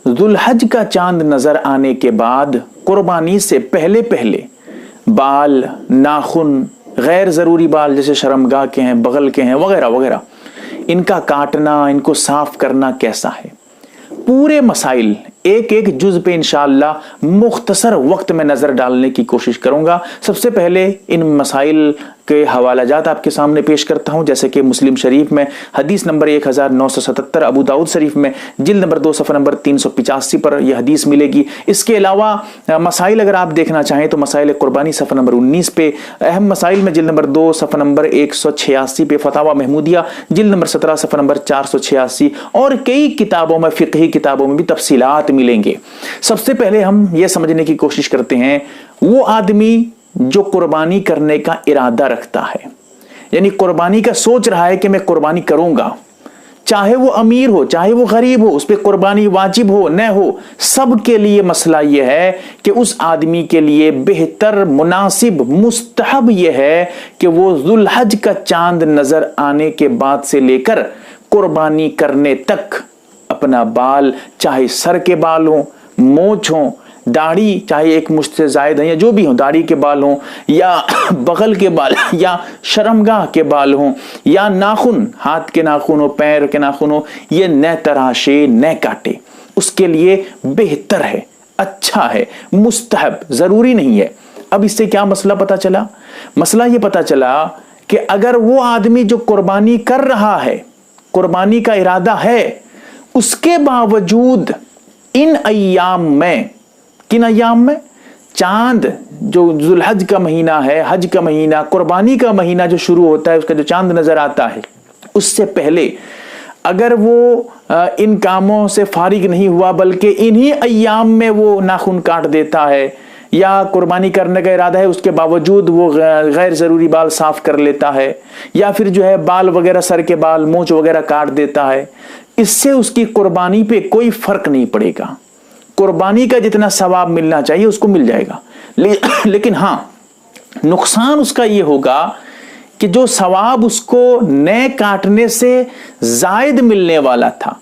जुल्हज का चांद नजर आने के बाद कुर्बानी से पहले पहले बाल, नाखून, गैर जरूरी बाल जैसे शर्मगाह के हैं, बगल के हैं, वगैरह वगैरह, इनका काटना, इनको साफ करना कैसा है, पूरे मसाइल एक एक जुज पे इंशाअल्लाह मुख्तसर वक्त में नजर डालने की कोशिश करूंगा। सबसे पहले इन मसाइल के हवालाजात आपके सामने पेश करता हूं, जैसे कि मुस्लिम शरीफ में हदीस नंबर 1977, अबू दाऊद शरीफ में जिल्द नंबर 2 सफ़ा नंबर 385 पर यह हदीस मिलेगी। इसके अलावा मसाइल अगर आप देखना चाहें तो मसाइल कुर्बानी सफ़ा नंबर 19 पे, अहम मसाइल में जिल्द नंबर 2 सफ़ा नंबर 186 पे, फतावा महमूदिया जिल्द नंबर 17 सफ़ा नंबर 486 और कई किताबों में, फ़िक़ही किताबों में भी तफसीलात मिलेंगे। सबसे पहले हम यह समझने की कोशिश करते हैं, वो आदमी जो कुर्बानी करने का इरादा रखता है, यानी कुर्बानी का सोच रहा है कि मैं कुर्बानी करूंगा, चाहे वो अमीर हो चाहे वो गरीब हो, उस पर कुर्बानी वाजिब हो न हो, सब के लिए मसला यह है कि उस आदमी के लिए बेहतर, मुनासिब, मुस्तहब यह है कि वो जुल्हज का चांद नजर आने के बाद से लेकर कुर्बानी करने तक अपना बाल, चाहे सर के बाल हो, मोछ हो, दाढ़ी चाहे एक मुश्त से जायद है या जो भी हो, दाढ़ी के बाल हो या बगल के बाल या शर्मगाह के बाल हो या नाखून, हाथ के नाखून हो, पैर के नाखून हो, ये न तराशे न काटे, उसके लिए बेहतर है, अच्छा है, मुस्तहब, जरूरी नहीं है। अब इससे क्या मसला पता चला? मसला ये पता चला कि अगर वो आदमी जो कुर्बानी कर रहा है, कुर्बानी का इरादा है, उसके बावजूद इन अय्याम में, किन अय्याम में, चांद जो जुल्हज का महीना है, हज का महीना, कुर्बानी का महीना जो शुरू होता है, उसका जो चांद नजर आता है, उससे पहले अगर वो इन कामों से फारिग नहीं हुआ बल्कि इन्हीं अय्याम में वो नाखून काट देता है या कुर्बानी करने का इरादा है उसके बावजूद वो गैर ज़रूरी बाल साफ कर लेता है या फिर जो है बाल वगैरह, सर के बाल, मूंछ वगैरह काट देता है, इससे उसकी कुर्बानी पे कोई फर्क नहीं पड़ेगा। कुर्बानी का जितना सवाब मिलना चाहिए उसको मिल जाएगा, लेकिन हाँ, नुकसान उसका ये होगा कि जो सवाब उसको नए काटने से जायद मिलने वाला था,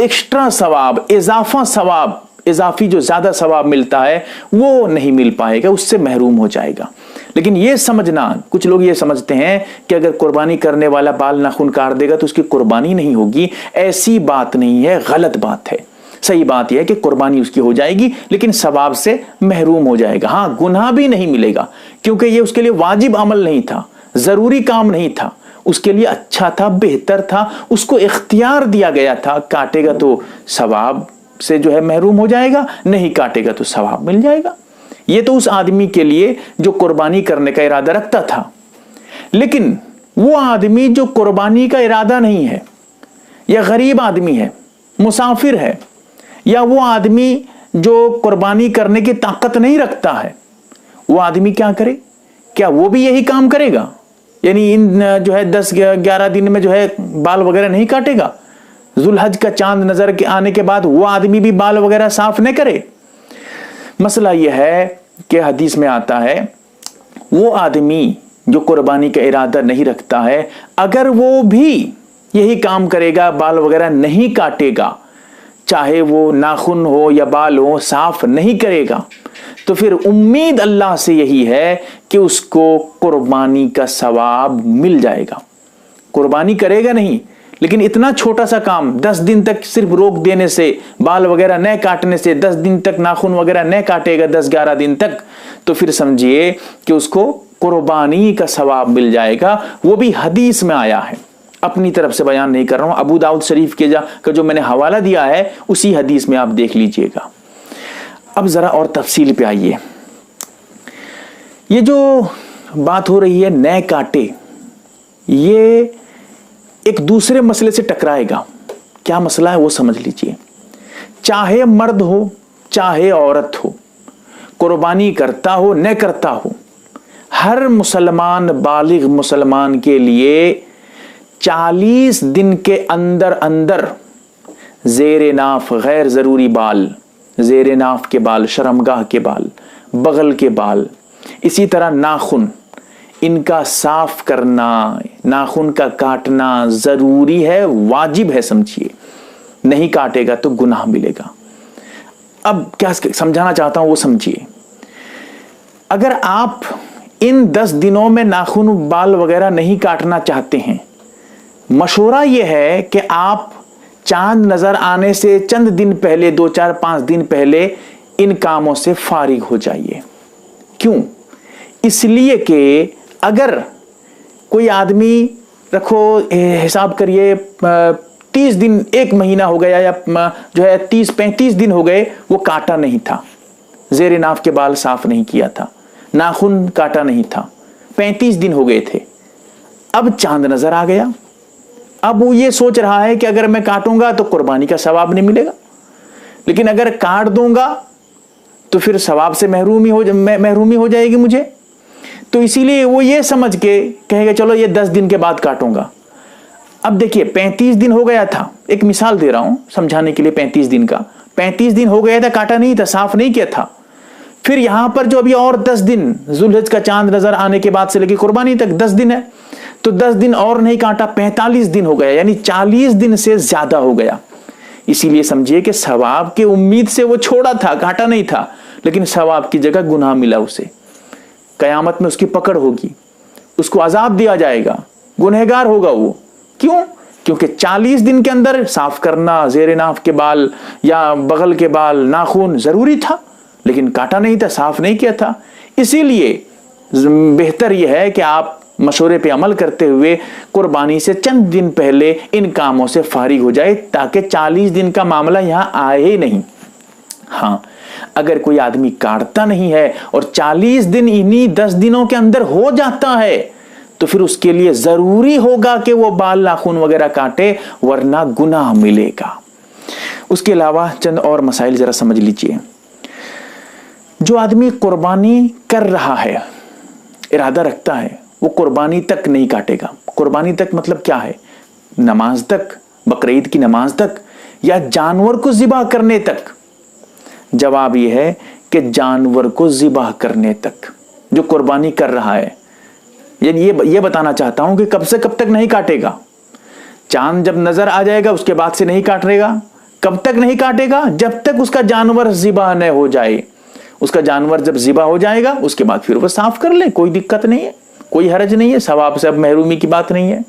एक्स्ट्रा सवाब, इजाफा सवाब, इजाफी जो ज्यादा सवाब मिलता है वो नहीं मिल पाएगा, उससे महरूम हो जाएगा। लेकिन ये समझना, कुछ लोग ये समझते हैं कि अगर कुर्बानी करने वाला बाल नाखून काट देगा तो उसकी कुर्बानी नहीं होगी। ऐसी बात नहीं है, गलत बात है। सही बात यह है कि कुर्बानी उसकी हो जाएगी लेकिन सवाब से महरूम हो जाएगा। हाँ, गुनाह भी नहीं मिलेगा क्योंकि ये उसके लिए वाजिब अमल नहीं था, जरूरी काम नहीं था, उसके लिए अच्छा था, बेहतर था, उसको इख्तियार दिया गया था। काटेगा तो सवाब से जो है महरूम हो जाएगा, नहीं काटेगा तो सवाब मिल जाएगा। ये तो उस आदमी के लिए जो कुर्बानी करने का इरादा रखता था। लेकिन वो आदमी जो कुर्बानी का इरादा नहीं है, या गरीब आदमी है, मुसाफिर है, या वो आदमी जो कुर्बानी करने की ताकत नहीं रखता है, वो आदमी क्या करे? क्या वो भी यही काम करेगा? यानी इन जो है 10-11 दिन में जो है बाल वगैरह नहीं काटेगा? जुल्हज का चांद नजर के आने के बाद वो आदमी भी बाल वगैरह साफ नहीं करे? मसला यह है कि हदीस में आता है, वो आदमी जो कुर्बानी का इरादा नहीं रखता है, अगर वो भी यही काम करेगा, बाल वगैरह नहीं काटेगा, चाहे वो नाखून हो या बाल हो, साफ नहीं करेगा, तो फिर उम्मीद अल्लाह से यही है कि उसको कुर्बानी का सवाब मिल जाएगा। कुर्बानी करेगा नहीं, लेकिन इतना छोटा सा काम 10 दिन तक सिर्फ रोक देने से, बाल वगैरह न काटने से, 10 दिन तक नाखून वगैरह न काटेगा, 10-11 दिन तक, तो फिर समझिए कि उसको कुर्बानी का सवाब मिल जाएगा। वो भी हदीस में आया है, अपनी तरफ से बयान नहीं कर रहा हूं। अबू दाऊद शरीफ के का जो मैंने हवाला दिया है उसी हदीस में आप देख लीजिएगा। अब जरा और तफसील पे आइए। ये जो बात हो रही है नए काटे, ये एक दूसरे मसले से टकराएगा। क्या मसला है वो समझ लीजिए। चाहे मर्द हो चाहे औरत हो, कुर्बानी करता हो न करता हो, हर मुसलमान, बालिग मुसलमान के लिए 40 दिन के अंदर अंदर जेरे नाफ गैर जरूरी बाल, जेरे नाफ के बाल, शर्मगाह के बाल, बगल के बाल, इसी तरह नाखून, इनका साफ करना, नाखून का काटना जरूरी है, वाजिब है। समझिए, नहीं काटेगा तो गुनाह मिलेगा। अब क्या समझाना चाहता हूं वो समझिए। अगर आप इन 10 दिनों में नाखून बाल वगैरह नहीं काटना चाहते हैं, मशवरा यह है कि आप चांद नजर आने से चंद दिन पहले, 2 4 5 दिन पहले इन कामों से फारिग हो जाइए। क्यों? इसलिए कि अगर कोई आदमी, रखो हिसाब करिए 30 दिन, 1 महीना हो गया, या जो है 30-35 दिन हो गए, वो काटा नहीं था, जेर नाफ के बाल साफ नहीं किया था, नाखून काटा नहीं था, 35 दिन हो गए थे, अब चांद नजर आ गया। अब वो ये सोच रहा है कि अगर मैं काटूंगा तो कुर्बानी का सवाब नहीं मिलेगा, लेकिन अगर काट दूंगा तो फिर सवाब से महरूमी हो जाएगी मुझे। तो इसीलिए वो ये समझ के कहेगा चलो ये 10 दिन के बाद काटूंगा। अब देखिए 35 दिन हो गया था, एक मिसाल दे रहा हूं समझाने के लिए, 35 दिन का, 35 दिन हो गया था, काटा नहीं था, साफ नहीं किया था। फिर यहां पर जो अभी और 10 दिन, जुल्हिज का चांद नजर आने के बाद से लेकर कुर्बानी तक 10 दिन है, तो 10 दिन और नहीं काटा, 45 दिन हो गया, यानी 40 दिन से ज्यादा हो गया। इसीलिए समझिए कि सवाब की उम्मीद से वो छोड़ा था, काटा नहीं था, लेकिन सवाब की जगह गुनाह मिला उसे। कयामत में उसकी पकड़ होगी, उसको अजाब दिया जाएगा, गुनहगार होगा वो। क्यों? क्योंकि 40 दिन के अंदर साफ करना जेर नाफ के बाल या बगल के बाल, नाखून जरूरी था, लेकिन काटा नहीं था, साफ नहीं किया था। इसीलिए बेहतर यह है कि आप मशवरे पे अमल करते हुए कुर्बानी से चंद दिन पहले इन कामों से फारिग हो जाए, ताकि 40 दिन का मामला यहां आए ही नहीं। हाँ, अगर कोई आदमी काटता नहीं है और 40 दिन इन्हीं 10 दिनों के अंदर हो जाता है, तो फिर उसके लिए जरूरी होगा कि वो बाल नाखून वगैरह काटे, वरना गुनाह मिलेगा। उसके अलावा चंद और मसाइल जरा समझ लीजिए। जो आदमी कुर्बानी कर रहा है, इरादा रखता है, वो कुर्बानी तक नहीं काटेगा। कुर्बानी तक मतलब क्या है? नमाज तक, बकरीद की नमाज तक, या जानवर को ज़िबा करने तक? जवाब यह है कि जानवर को ज़िबा करने तक जो कुर्बानी कर रहा है। ये बताना चाहता हूं कि कब से कब तक नहीं काटेगा। चांद जब नजर आ जाएगा उसके बाद से नहीं काटेगा। कब तक नहीं काटेगा? जब तक उसका जानवर ज़िबा न हो जाए। उसका जानवर जब ज़िबा हो जाएगा उसके बाद फिर वो साफ कर ले, कोई दिक्कत नहीं है, कोई हरज नहीं है, सवाब से अब महरूमी की बात नहीं है।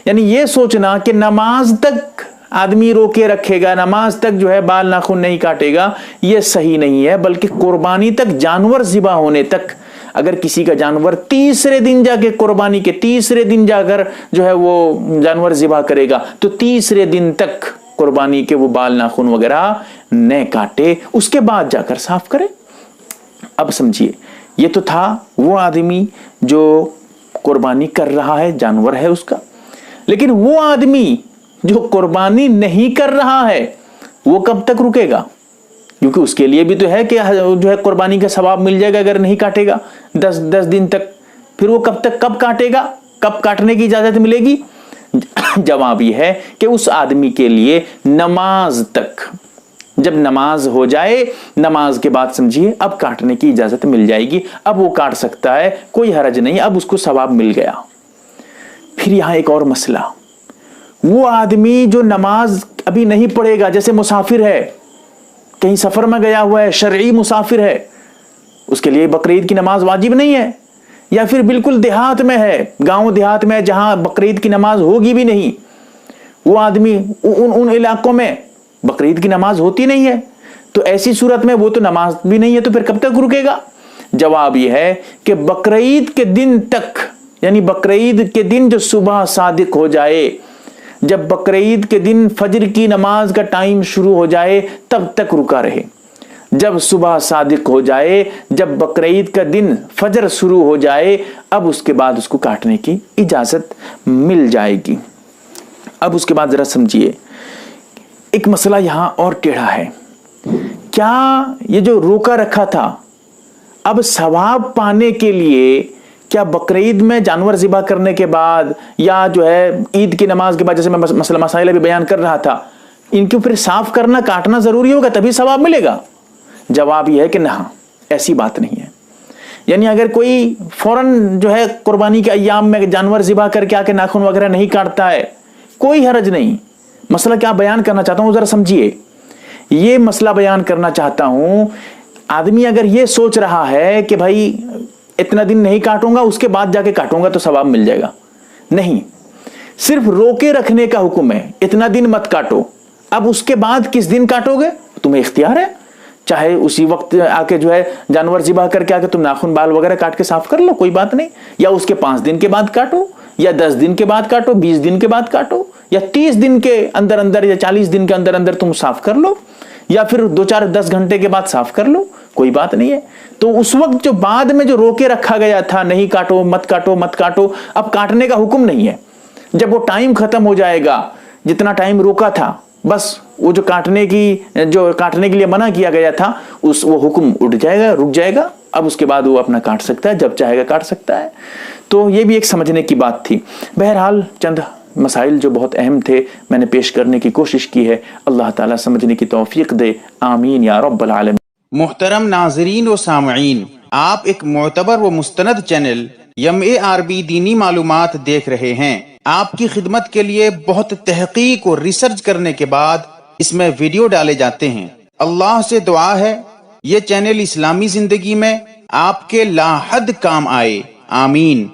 यानी ये सोचना कि नमाज तक आदमी रोके रखेगा, नमाज तक जो है बाल नाखून नहीं काटेगा, ये सही नहीं है। बल्कि कुर्बानी तक, जानवर ज़िबा होने तक, अगर किसी का जानवर तीसरे दिन जाके, कुर्बानी के तीसरे दिन जाकर जो है वो जानवर ज़िबा करेगा, तो तीसरे दिन तक कुर्बानी के वो बाल नाखून वगैरह न काटे, उसके बाद जाकर साफ करे। अब समझिए, ये तो था वो आदमी जो कुर्बानी कर रहा है, जानवर है उसका। लेकिन वो आदमी जो कुर्बानी नहीं कर रहा है, वो कब तक रुकेगा? क्योंकि उसके लिए भी तो है कि जो है कुर्बानी का सवाब मिल जाएगा अगर नहीं काटेगा 10 दिन तक। फिर वो कब काटेगा? कब काटने की इजाजत मिलेगी? जवाब यह है कि उस आदमी के लिए नमाज तक, जब नमाज हो जाए, नमाज के बाद समझिए अब काटने की इजाजत मिल जाएगी। अब वो काट सकता है, कोई हरज नहीं, अब उसको सवाब मिल गया। फिर यहां एक और मसला, वो आदमी जो नमाज अभी नहीं पढ़ेगा, जैसे मुसाफिर है, कहीं सफर में गया हुआ है, शरई मुसाफिर है, उसके लिए बकरीद की नमाज वाजिब नहीं है। या फिर बिल्कुल देहात में है, गांव देहात में, जहां बकरीद की नमाज होगी भी नहीं, वो आदमी उन इलाकों में बकरीद की नमाज होती नहीं है, तो ऐसी सूरत में वो तो नमाज भी नहीं है, तो फिर कब तक रुकेगा? जवाब यह है कि बकरीद के दिन तक, यानी बकरीद के दिन जो सुबह सादिक हो जाए, जब बकरीद के दिन फजर की नमाज का टाइम शुरू हो जाए, तब तक रुका रहे। जब सुबह सादिक हो जाए, जब बकरीद का दिन फजर शुरू हो जाए, अब उसके बाद उसको काटने की इजाजत मिल जाएगी। अब उसके बाद जरा समझिए, एक मसला यहां और टेढ़ा है। क्या ये जो रोका रखा था, अब सवाब पाने के लिए क्या बकरीद में जानवर ज़िबा करने के बाद, या जो है ईद की नमाज के बाद, जैसे मैं मसाइल अभी बयान कर रहा था, इनको फिर साफ करना, काटना जरूरी होगा तभी सवाब मिलेगा? जवाब यह है कि ना, ऐसी बात नहीं है। यानी अगर कोई फौरन जो है कुर्बानी के अय्याम में जानवर ज़िबा करके आके नाखून वगैरह नहीं काटता है, कोई हरज नहीं। मसला क्या बयान करना चाहता हूं जरा समझिए। یہ مسئلہ بیان کرنا چاہتا ہوں. آدمی اگر یہ سوچ رہا ہے کہ بھائی اتنا دن نہیں کاٹوں گا, اس کے بعد جا کے کاٹوں گا تو ثواب مل جائے گا, نہیں, صرف روکے رکھنے کا حکم ہے, اتنا دن مت کاٹو. اب اس کے بعد کس دن کاٹو گے تمہیں اختیار ہے, چاہے اسی وقت آ کے جو ہے جانور ذبح کر کے آ کے تم ناخن بال وغیرہ کاٹ کے صاف کر لو, کوئی بات نہیں, یا اس کے 5 دن کے بعد کاٹو, یا 10 دن کے بعد کاٹو, 20 دن کے بعد کاٹو, یا 30 دن کے اندر اندر یا 40 دن کے اندر اندر تم صاف کر لو, یا پھر 2-4-10 گھنٹے کے بعد صاف کر لو, کوئی بات نہیں ہے. تو اس وقت جو بعد میں جو روکے رکھا گیا تھا, نہیں کاٹو مت کاٹو مت کاٹو, اب کاٹنے کا حکم نہیں ہے. جب وہ ٹائم ختم ہو جائے گا, جتنا ٹائم روکا تھا, بس وہ جو کاٹنے کے لیے منع کیا گیا تھا وہ حکم اٹھ جائے گا, رک جائے گا. اب اس کے بعد وہ اپنا کاٹ سکتا ہے, جب چاہے گا کاٹ سکتا ہے. تو یہ بھی ایک سمجھنے کی بات تھی. بہرحال چند مسائل جو بہت اہم تھے میں نے پیش کرنے کی کوشش کی ہے. اللہ تعالیٰ سمجھنے کی توفیق دے, آمین یا رب العالمین. محترم ناظرین و سامعین، آپ ایک معتبر و مستند چینل MARB دینی معلومات دیکھ رہے ہیں. آپ کی خدمت کے لیے بہت تحقیق اور ریسرچ کرنے کے بعد اس میں ویڈیو ڈالے جاتے ہیں. اللہ سے دعا ہے یہ چینل اسلامی زندگی میں آپ کے لا حد کام آئے. آمین.